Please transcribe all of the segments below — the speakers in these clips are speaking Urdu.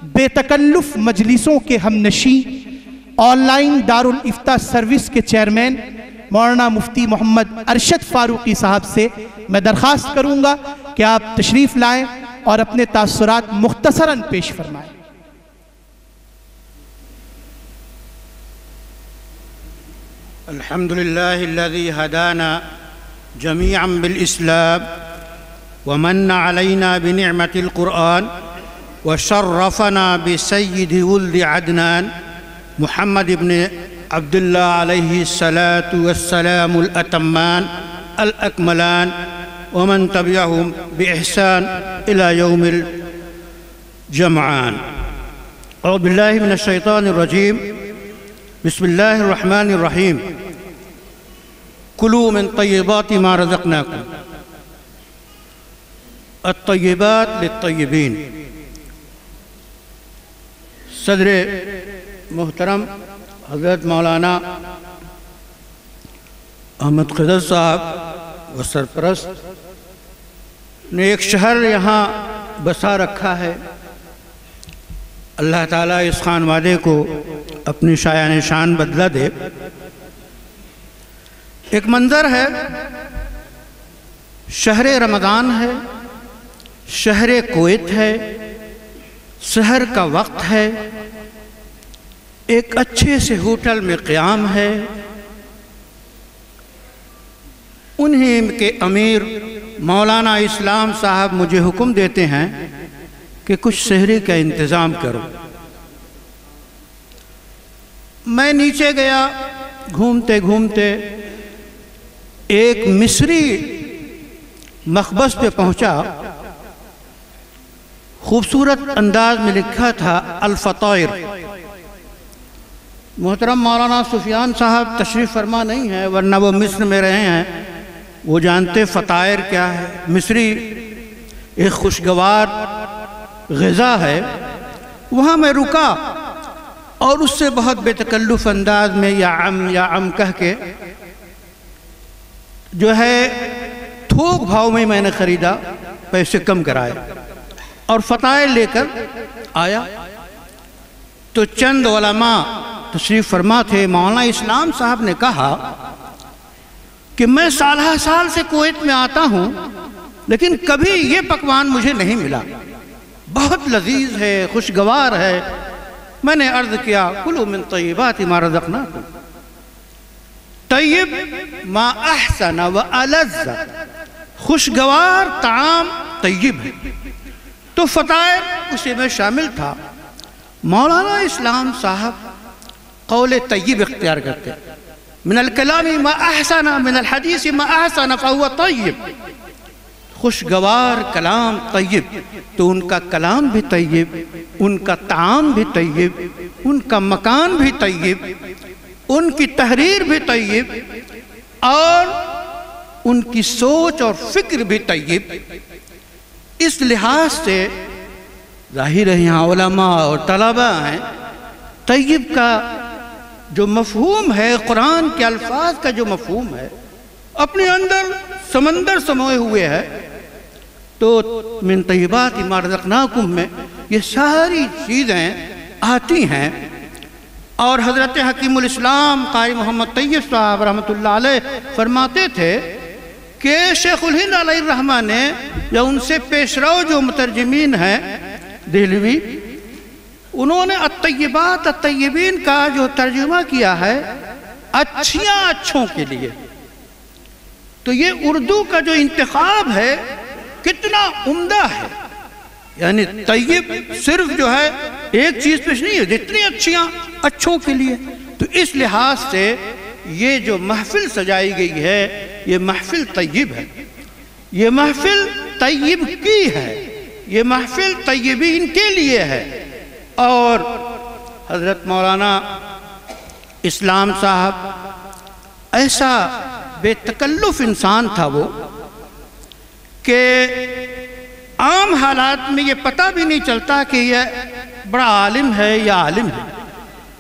بے تکلف مجلسوں کے ہم نشیں آن لائن دارالافتاء سروس کے چیئرمین مولانا مفتی محمد ارشد فاروقی صاحب سے میں درخواست کروں گا کہ آپ تشریف لائیں اور اپنے تاثرات مختصراً پیش فرمائیں۔ الحمد لله الذي هدانا جميعا بالإسلام ومن علينا بنعمة القرآن وشرفنا بسيد ولد عدنان محمد بن عبد الله عليه الصلاة والسلام الأتمان الأكملان ومن تبعهم بإحسان إلى يوم الجمعان۔ أعوذ بالله من الشيطان الرجيم، بسم الله الرحمن الرحيم، كلوا من طيبات ما رزقناكم، الطيبات للطيبين۔ صدر محترم حضرت مولانا احمد خضر صاحب و سرپرست نے ایک شہر یہاں بسا رکھا ہے، اللہ تعالیٰ اس خانوادے کو اپنی شایان شان بدلہ دے۔ ایک منظر ہے، شہر رمضان ہے، شہر کویت ہے، سحر کا وقت ہے، ایک اچھے سے ہوٹل میں قیام ہے، انہیں کے امیر مولانا اسلام صاحب مجھے حکم دیتے ہیں کہ کچھ سحری کا انتظام کرو۔ میں نیچے گیا، گھومتے گھومتے ایک مصری مخبز پہ پہنچا، خوبصورت انداز میں لکھا تھا الفطائر۔ محترم مولانا سفیان صاحب تشریف فرما نہیں ہے، ورنہ وہ مصر میں رہے ہیں، وہ جانتے فطائر کیا ہے۔ مصری ایک خوشگوار غذا ہے۔ وہاں میں رکا اور اس سے بہت بے تکلف انداز میں یا عم کہہ کے جو ہے تھوک بھاؤ میں نے خریدا، پیسے کم کرائے اور فطائر لے کر آیا تو چند علماء تشریف فرما تھے۔ مولانا اسلام صاحب نے کہا کہ میں سالہ سال سے کویت میں آتا ہوں لیکن کبھی یہ پکوان مجھے نہیں ملا، بہت لذیذ ہے، خوشگوار ہے۔ میں نے عرض کیا کلوا من طیبات ما رزقناکم، طیب ما احسن و الذ، خوشگوار طعام طیب ہے، تو فطائر اسی میں شامل تھا۔ مولانا اسلام صاحب قول طیب اختیار کرتے، من الکلام ما احسن من الحدیث ما احسن فهو طیب، خوشگوار کلام طیب، تو ان کا کلام بھی طیب، ان کا طعام بھی طیب، ان کا مکان بھی طیب، ان کی تحریر بھی طیب، اور ان کی سوچ اور فکر بھی طیب۔ اس لحاظ سے ظاہر ہے یہاں علماء اور طلباء ہیں، طیب کا جو مفہوم ہے، قرآن کے الفاظ کا جو مفہوم ہے، اپنے اندر سمندر سموئے ہوئے ہے۔ تو من طیبات ما رزقناکم میں یہ ساری چیزیں آتی ہیں۔ اور حضرت حکیم الاسلام قاری محمد طیب صاحب رحمۃ اللہ علیہ فرماتے تھے کہ شیخ الہند علیہ الرحمہ نے یا ان سے پیشرو جو مترجمین ہیں دہلوی، انہوں نے الطیبات الطیبین کا جو ترجمہ کیا ہے اچھیاں اچھوں کے لیے، تو یہ اردو کا جو انتخاب ہے کتنا عمدہ ہے۔ یعنی طیب صرف جو ہے ایک چیز پیش نہیں ہے، جتنی اچھیاں اچھوں کے لیے۔ تو اس لحاظ سے یہ جو محفل سجائی گئی ہے یہ محفل طیب ہے، یہ محفل طیب کی ہے، یہ محفل طیبین کے لیے ہے۔ اور حضرت مولانا اسلام صاحب ایسا بے تکلف انسان تھا وہ کہ عام حالات میں یہ پتہ بھی نہیں چلتا کہ یہ بڑا عالم ہے یا عالم ہے۔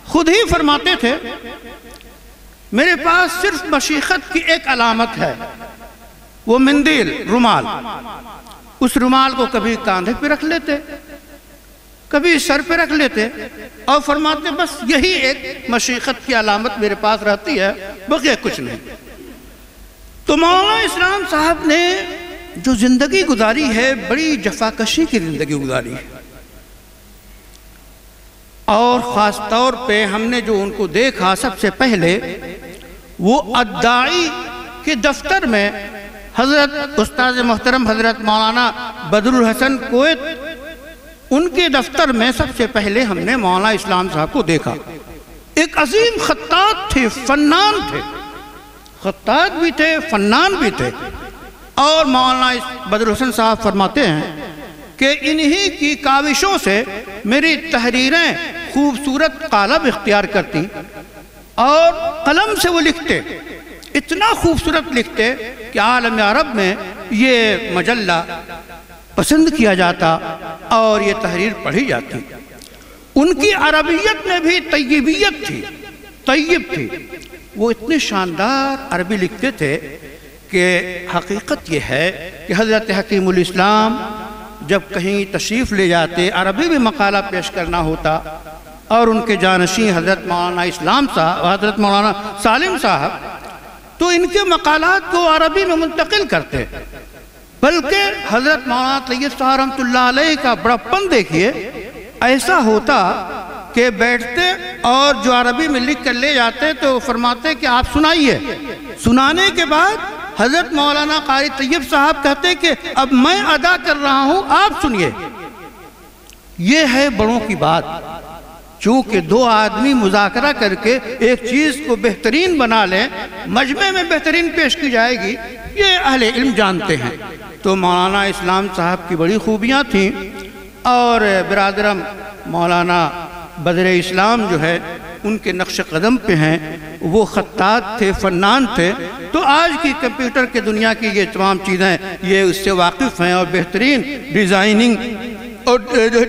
خود ہی فرماتے تھے میرے پاس صرف مشیخت کی ایک علامت ہے، وہ مندیل، رومال، اس رومال کو کبھی کاندھے پہ رکھ لیتے، کبھی سر پہ رکھ لیتے اور فرماتے بس یہی ایک مشیخت کی علامت میرے پاس رہتی ہے، بقیہ کچھ نہیں۔ تو مولانا اسلام صاحب نے جو زندگی گزاری ہے بڑی جفاکشی کی زندگی گزاری ہے، اور خاص طور پہ ہم نے جو ان کو دیکھا سب سے پہلے وہ الداعی کے دفتر میں حضرت استاذ محترم حضرت مولانا بدر الحسن کویت، ان کے دفتر میں سب سے پہلے ہم نے مولانا اسلام صاحب کو دیکھا۔ ایک عظیم خطاط تھے، فنان تھے، خطاط بھی تھے، فنان بھی تھے، اور مولانا بدر الحسن صاحب فرماتے ہیں کہ انہی کی کاوشوں سے میری تحریریں خوبصورت قالب اختیار کرتی اور قلم سے وہ لکھتے، اتنا خوبصورت لکھتے کہ عالم عرب میں یہ مجلہ پسند کیا جاتا اور یہ تحریر پڑھی جاتی۔ ان کی عربیت میں بھی طیبیت تھی، طیب تھی، وہ اتنے شاندار عربی لکھتے تھے کہ حقیقت یہ ہے کہ حضرت حکیم الاسلام جب کہیں تشریف لے جاتے، عربی میں مقالہ پیش کرنا ہوتا، اور ان کے جانشین حضرت مولانا اسلام صاحب، حضرت مولانا سالم صاحب، تو ان کے مقالات کو عربی میں منتقل کرتے، بلکہ حضرت مولانا طیب صاحب رحمۃ اللہ علیہ کا بڑپن دیکھیے، ایسا ہوتا کہ بیٹھتے اور جو عربی میں لکھ کر لے جاتے تو فرماتے کہ آپ سنائیے، سنانے کے بعد حضرت مولانا قاری طیب صاحب کہتے کہ اب میں ادا کر رہا ہوں، آپ سنیے۔ یہ ہے بڑوں کی بات، چونکہ دو آدمی مذاکرہ کر کے ایک چیز کو بہترین بنا لیں، مجمع میں بہترین پیش کی جائے گی، یہ اہل علم جانتے ہیں۔ تو مولانا اسلام صاحب کی بڑی خوبیاں تھیں، اور برادرم مولانا بدر اسلام جو ہے ان کے نقش قدم پہ ہیں، وہ خطاط تھے، فنان تھے، تو آج کی کمپیوٹر کے دنیا کی یہ تمام چیزیں یہ اس سے واقف ہیں اور بہترین ڈیزائننگ اور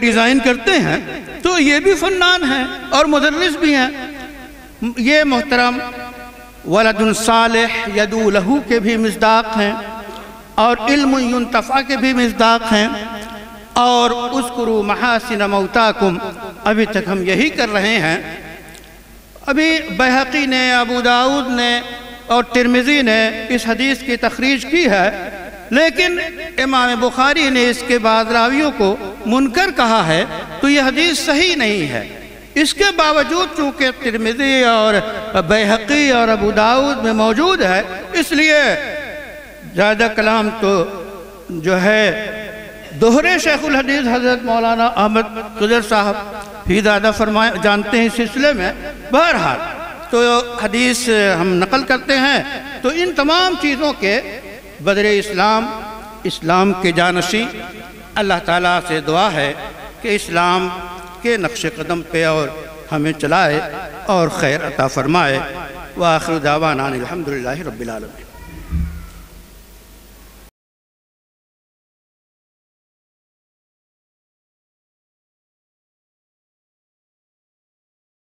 ڈیزائن کرتے ہیں، تو یہ بھی فنان ہیں اور مدرس بھی ہیں۔ یہ محترم ولد صالح یدعو لہ کے بھی مصداق ہیں، اور علم ینتفع کے بھی مصداق ہیں، اور اذکروا محاسن موتاکم ابھی تک ہم یہی کر رہے ہیں۔ ابھی بیہقی نے، ابو داؤد نے اور ترمذی نے اس حدیث کی تخریج کی ہے، لیکن امام بخاری نے اس کے بعد راویوں کو منکر کہا ہے، تو یہ حدیث صحیح نہیں ہے۔ اس کے باوجود چونکہ ترمذی اور بیہقی اور ابو داؤد میں موجود ہے، اس لیے زیادہ کلام تو جو ہے دوہرے شیخ الحدیث حضرت مولانا احمد خضر صاحب ہی زیادہ جانتے ہیں اس سلسلے میں۔ بہرحال تو حدیث ہم نقل کرتے ہیں، تو ان تمام چیزوں کے بدر اسلام کے جانشین، اللہ تعالیٰ سے دعا ہے کہ اسلام کے نقش قدم پہ اور ہمیں چلائے اور خیر عطا فرمائے۔ وآخر دعوانا الحمدللہ رب العالمین۔